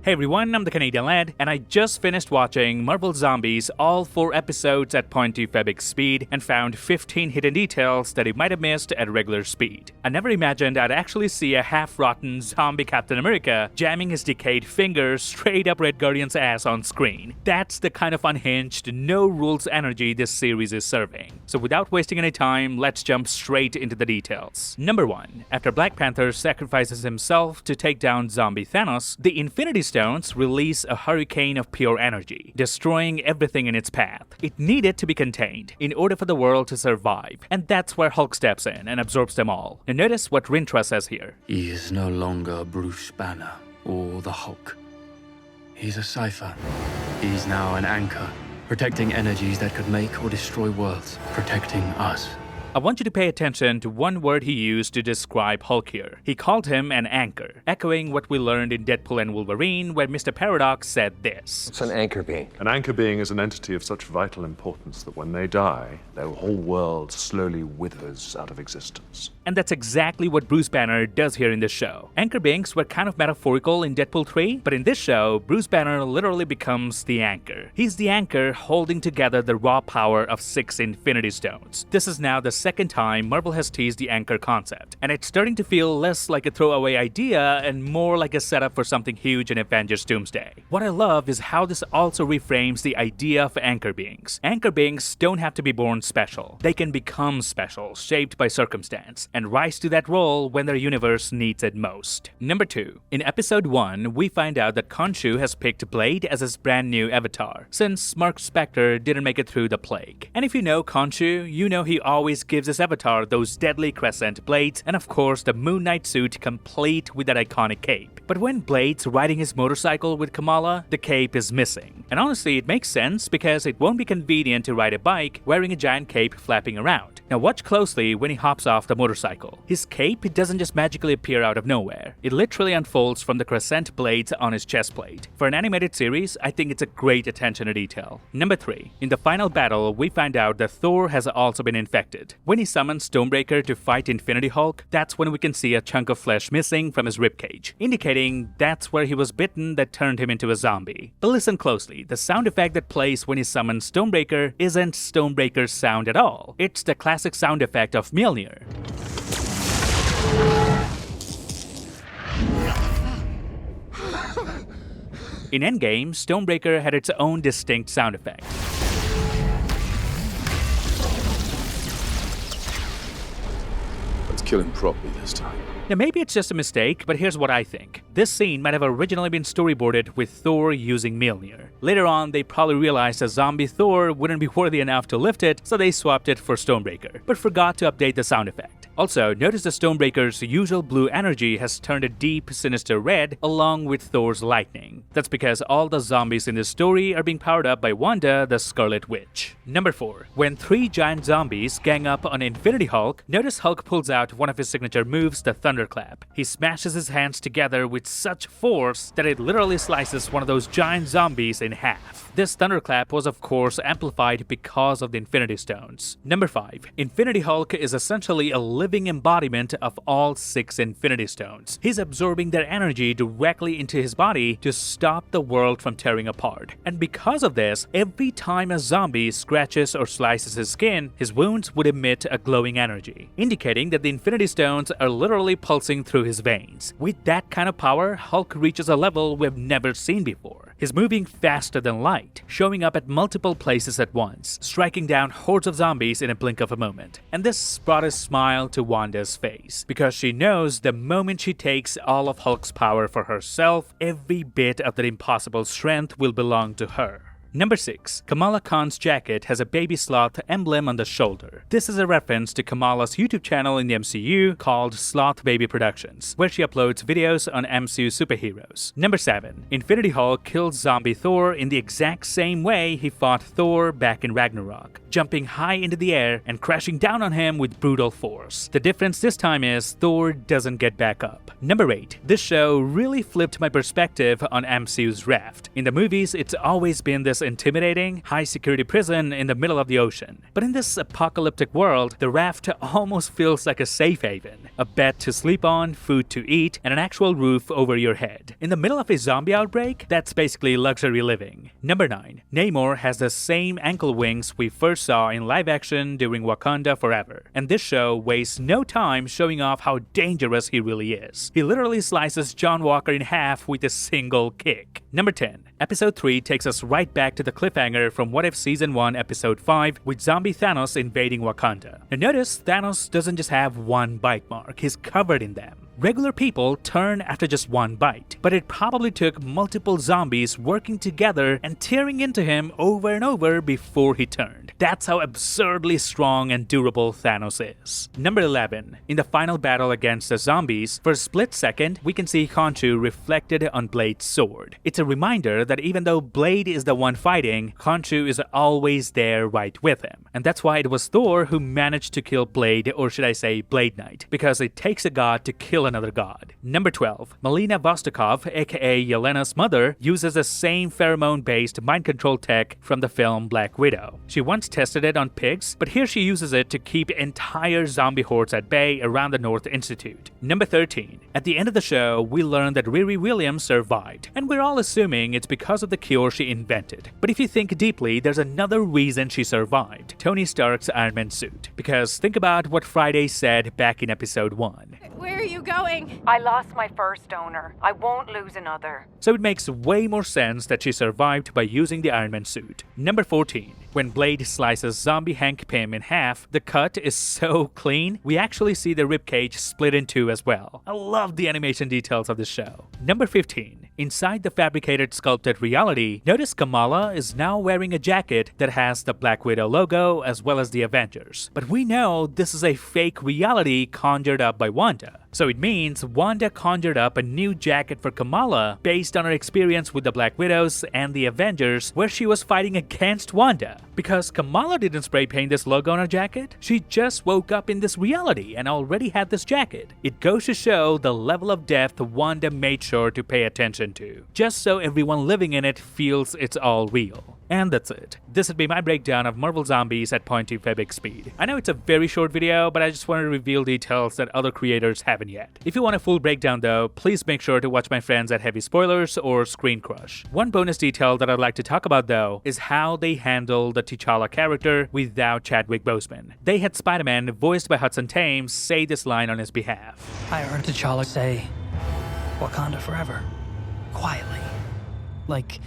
Hey everyone, I'm the Canadian Lad, and I just finished watching Marvel Zombies all 4 episodes at 0.2 Febix speed and found 15 hidden details that you might have missed at regular speed. I never imagined I'd actually see a half-rotten zombie Captain America jamming his decayed fingers straight up Red Guardian's ass on screen. That's the kind of unhinged, no-rules energy this series is serving. So without wasting any time, let's jump straight into the details. Number 1. After Black Panther sacrifices himself to take down zombie Thanos, the Infinity Stones release a hurricane of pure energy, destroying everything in its path. It needed to be contained in order for the world to survive, and that's where Hulk steps in and absorbs them all. Now notice what Rintrah says here. He is no longer Bruce Banner or the Hulk. He's a cipher. He's now an anchor, protecting energies that could make or destroy worlds, protecting us. I want you to pay attention to one word he used to describe Hulk here. He called him an anchor, echoing what we learned in Deadpool and Wolverine, where Mr. Paradox said this. What's an anchor being? An anchor being is an entity of such vital importance that when they die, their whole world slowly withers out of existence. And that's exactly what Bruce Banner does here in this show. Anchor beings were kind of metaphorical in Deadpool 3, but in this show, Bruce Banner literally becomes the anchor. He's the anchor holding together the raw power of 6 Infinity Stones. This is now the second time Marvel has teased the anchor concept, and it's starting to feel less like a throwaway idea and more like a setup for something huge in Avengers Doomsday. What I love is how this also reframes the idea of anchor beings. Anchor beings don't have to be born special. They can become special, shaped by circumstance, and rise to that role when their universe needs it most. Number 2. In episode 1, we find out that Khonshu has picked Blade as his brand new avatar, since Mark Spector didn't make it through the plague. And if you know Khonshu, you know he always gives his avatar those deadly crescent blades, and of course the Moon Knight suit complete with that iconic cape. But when Blade's riding his motorcycle with Kamala, the cape is missing. And honestly, it makes sense because it won't be convenient to ride a bike wearing a giant cape flapping around. Now watch closely when he hops off the motorcycle. His cape doesn't just magically appear out of nowhere. It literally unfolds from the crescent blades on his chest plate. For an animated series, I think it's a great attention to detail. Number 3. In the final battle, we find out that Thor has also been infected. When he summons Stonebreaker to fight Infinity Hulk, that's when we can see a chunk of flesh missing from his ribcage, indicating that's where he was bitten that turned him into a zombie. But listen closely, the sound effect that plays when he summons Stonebreaker isn't Stonebreaker's sound at all. It's the classic sound effect of Mjolnir. In Endgame, Stonebreaker had its own distinct sound effect. Let's kill him properly this time. Now maybe it's just a mistake, but here's what I think. This scene might have originally been storyboarded with Thor using Mjolnir. Later on, they probably realized a zombie Thor wouldn't be worthy enough to lift it, so they swapped it for Stonebreaker, but forgot to update the sound effect. Also, notice the Stonebreaker's usual blue energy has turned a deep, sinister red along with Thor's lightning. That's because all the zombies in this story are being powered up by Wanda, the Scarlet Witch. Number 4. When 3 giant zombies gang up on Infinity Hulk, notice Hulk pulls out one of his signature moves, the Thunderclap. He smashes his hands together with such force that it literally slices one of those giant zombies in half. This Thunderclap was of course amplified because of the Infinity Stones. Number 5. Infinity Hulk is essentially a living embodiment of all 6 Infinity Stones. He's absorbing their energy directly into his body to stop the world from tearing apart. And because of this, every time a zombie scratches or slices his skin, his wounds would emit a glowing energy, indicating that the Infinity Stones are literally pulsing through his veins. With that kind of power, Hulk reaches a level we've never seen before. He's moving faster than light, showing up at multiple places at once, striking down hordes of zombies in a blink of a moment. And this brought a smile to Wanda's face, because she knows the moment she takes all of Hulk's power for herself, every bit of that impossible strength will belong to her. Number 6. Kamala Khan's jacket has a baby sloth emblem on the shoulder. This is a reference to Kamala's YouTube channel in the MCU called Sloth Baby Productions, where she uploads videos on MCU superheroes. Number 7. Infinity Hulk kills zombie Thor in the exact same way he fought Thor back in Ragnarok. jumping high into the air and crashing down on him with brutal force. The difference this time is Thor doesn't get back up. Number 8. This show really flipped my perspective on MCU's raft. In the movies, it's always been this intimidating, high-security prison in the middle of the ocean. But in this apocalyptic world, the raft almost feels like a safe haven. A bed to sleep on, food to eat, and an actual roof over your head. In the middle of a zombie outbreak, that's basically luxury living. Number 9. Namor has the same ankle wings we first saw in live action during Wakanda Forever. And this show wastes no time showing off how dangerous he really is. He literally slices John Walker in half with a single kick. Number 10. Episode 3 takes us right back to the cliffhanger from What If Season 1 Episode 5 with zombie Thanos invading Wakanda. Now notice Thanos doesn't just have one bite mark, he's covered in them. Regular people turn after just one bite, but it probably took multiple zombies working together and tearing into him over and over before he turned. That's how absurdly strong and durable Thanos is. Number 11. In the final battle against the zombies, for a split second, we can see Khonshu reflected on Blade's sword. It's a reminder that even though Blade is the one fighting, Khonshu is always there right with him. And that's why it was Thor who managed to kill Blade, or should I say Blade Knight, because it takes a god to kill another god. Number 12. Melina Vostokov, aka Yelena's mother, uses the same pheromone-based mind control tech from the film Black Widow. She once tested it on pigs, but here she uses it to keep entire zombie hordes at bay around the North Institute. Number 13. At the end of the show, we learn that Riri Williams survived, and we're all assuming it's because of the cure she invented. But if you think deeply, there's another reason she survived: Tony Stark's Iron Man suit. Because think about what Friday said back in episode 1. Where are you going? I lost my first owner. I won't lose another. So it makes way more sense that she survived by using the Iron Man suit. Number 14. When Blade slices zombie Hank Pym in half, the cut is so clean, we actually see the ribcage split in two as well. I love the animation details of this show. Number 15. Inside the fabricated sculpted reality, notice Kamala is now wearing a jacket that has the Black Widow logo as well as the Avengers. But we know this is a fake reality conjured up by Wanda. So it means Wanda conjured up a new jacket for Kamala based on her experience with the Black Widows and the Avengers, where she was fighting against Wanda. Because Kamala didn't spray paint this logo on her jacket, she just woke up in this reality and already had this jacket. It goes to show the level of depth Wanda made sure to pay attention to, just so everyone living in it feels it's all real. And that's it. This would be my breakdown of Marvel Zombies at 0.25 big speed. I know it's a very short video, but I just wanted to reveal details that other creators haven't yet. If you want a full breakdown though, please make sure to watch my friends at Heavy Spoilers or Screen Crush. One bonus detail that I'd like to talk about though is how they handle the T'Challa character without Chadwick Boseman. They had Spider-Man, voiced by Hudson Thames, say this line on his behalf. I heard T'Challa say, "Wakanda forever," quietly. Like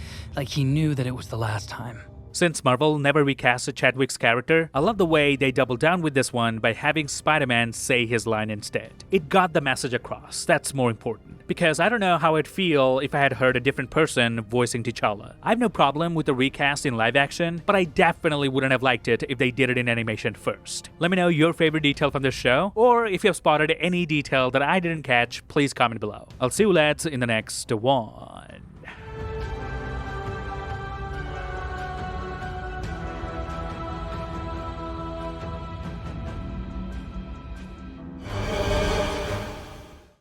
he knew that it was the last time. Since Marvel never recasted Chadwick's character, I love the way they doubled down with this one by having Spider-Man say his line instead. It got the message across, that's more important. Because I don't know how I'd feel if I had heard a different person voicing T'Challa. I have no problem with the recast in live action, but I definitely wouldn't have liked it if they did it in animation first. Let me know your favorite detail from this show, or if you have spotted any detail that I didn't catch, please comment below. I'll see you lads in the next one.